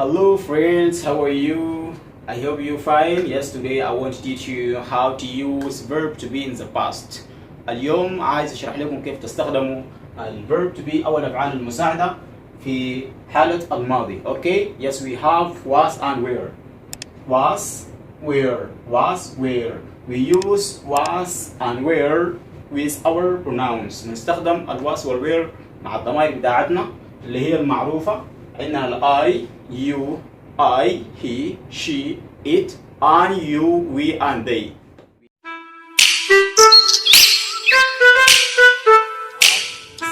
Hello friends, how are you? I hope you're fine. Yes, today I want to teach you how to use verb to be in the past. اليوم عايز اشرح لكم كيف تستخدموا الverb to be أو الأفعال المساعدة في حالة الماضي. Okay? Yes, we have was and were. Was, where, was, where. We use was and where with our pronouns. نستخدم الwas والwhere مع الضمائر بتاعتنا اللي هي المعروفة. عندنا ال I, you, I, he, she, it, and you, we, and they.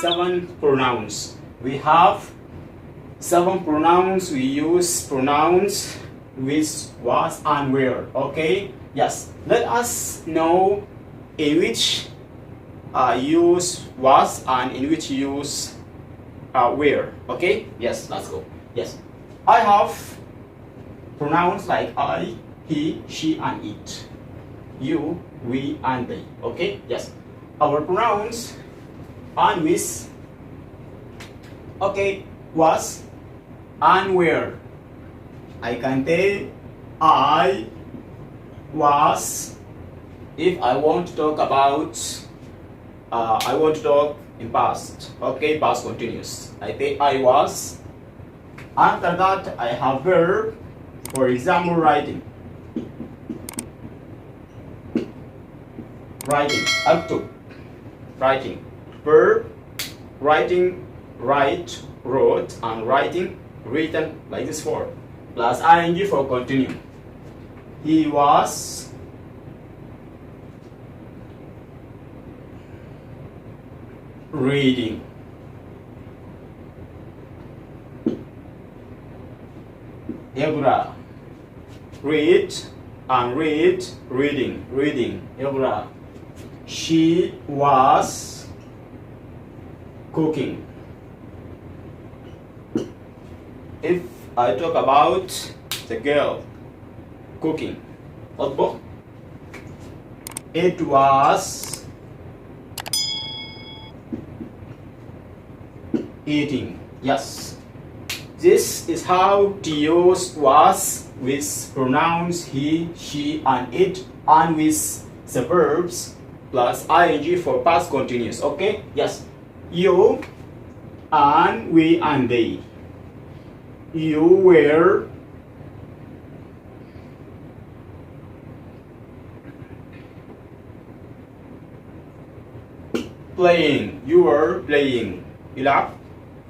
Seven pronouns. We have seven pronouns. We use pronouns with was and where. Okay? Yes. Let us know in which use was and in which use where. Okay? Yes, let's go. Yes. I have pronouns like I, he, she, and it. You, we, and they. Okay? Yes. Our pronouns and with, okay, was and where. I can tell I was if I want to talk about, I want to talk in past. Okay, past continuous. I think I was. After that, I have verb. For example, writing. Writing. Aktub. Writing. Verb. Writing. Write. Wrote. And writing. Written. Like this form. Plus ing for continue. He was reading. يقرأ. Read and read, reading, reading. يقرأ. She was cooking. If I talk about the girl cooking, أطبخ. It was eating. Yes. This is how to use was with pronouns he, she, and it, and with the verbs plus ing for past continuous. Okay? Yes. You and we and they. You were playing. You were playing. يلعب.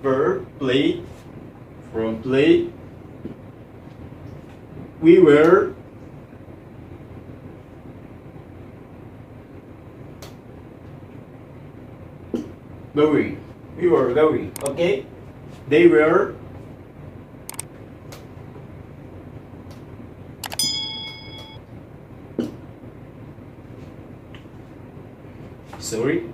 Verb play. From play. We were going. We were going. Okay? They were sorry.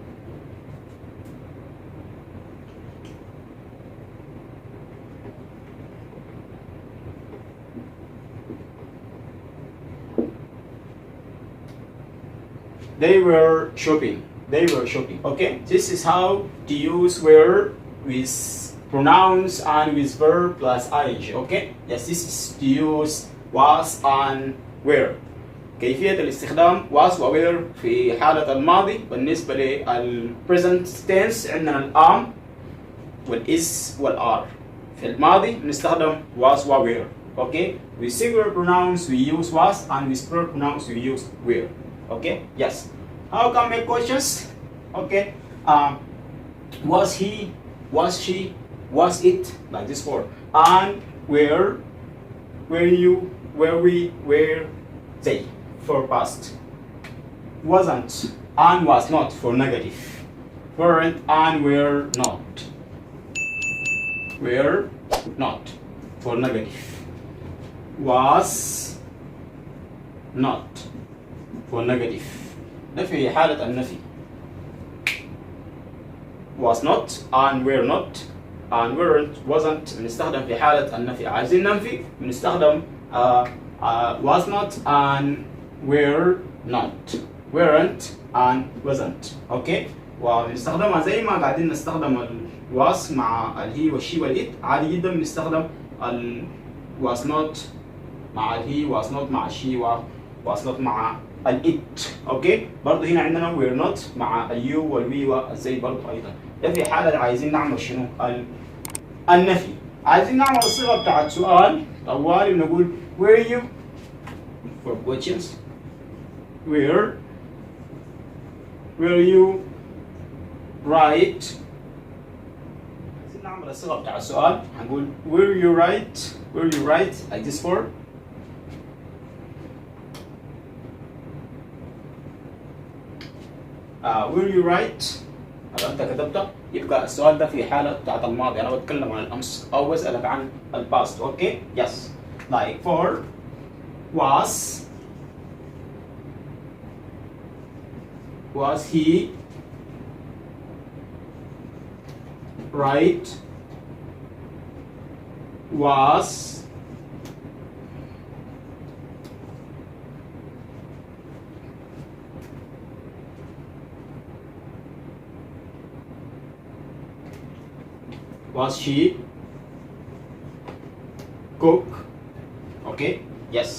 They were shopping. They were shopping. Okay? This is how to use were with pronouns and with verb plus ing. Okay? Yes, this is to use was and were. كيفية الاستخدام was و were في حالة الماضي. بالنسبة لل present tense عندنا ال am وال is وال are. في الماضي بنستخدم was و were. Okay? With singular pronouns we use was, and with plural pronouns we use were. Okay? Yes. How can make questions? Okay. Was he? Was she? Was it? Like this form. And where? Were you? Were we? Were they? For past. Wasn't and was not for negative. Weren't and were not. Were not for negative. Was not for negative. نفي حالة النفي. Was not and were not and weren't wasn't بنستخدم في حالة النفي. عايزين ننفي بنستخدم was not and were not. Weren't and wasn't. Okay? وبنستخدمها زي ما قاعدين نستخدم was مع الهي والشي والإت. عادي جدا بنستخدم was not مع he was not مع she was not مع it. اوكي برضه هنا عندنا we're not مع you والوي والزي برضه ايضا. ده في حالة عايزين نعمل شنو؟ النفي. عايزين نعمل الصيغة بتاعت سؤال طوالي بنقول were you for questions were you right. عايزين نعمل الصيغة بتاعت السؤال هنقول were you right like this for were you right. هذا انت كتبته يبقى السؤال ده في حالة بتاعت الماضي. انا بتكلم عن الامس او بسألك عن الباست. اوكي yes like for was he right was she cook. Okay yes.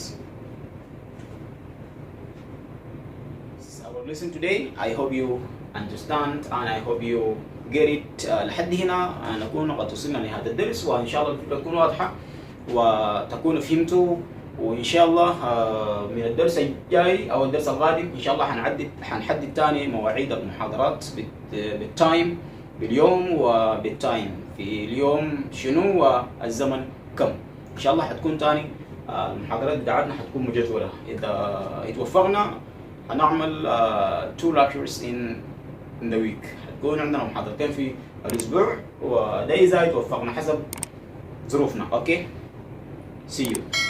This is our lesson today. I hope you understand and I hope you get it. لحد هنا نكون قد وصلنا لهذا الدرس وإن شاء الله الفكرة تكون واضحة وتكونوا فهمتوا. وإن شاء الله من الدرس الجاي أو الدرس القادم إن شاء الله حنحدد تاني مواعيد المحاضرات بالتايم باليوم وبالتايم في اليوم شنو والزمن كم. إن شاء الله حتكون تاني المحاضرات بتاعتنا حتكون مجدولة. إذا اتوفقنا هنعمل 2 lectures in the week. حتكون عندنا محاضرتين في الأسبوع وده إذا اتوفقنا حسب ظروفنا. أوكي see you.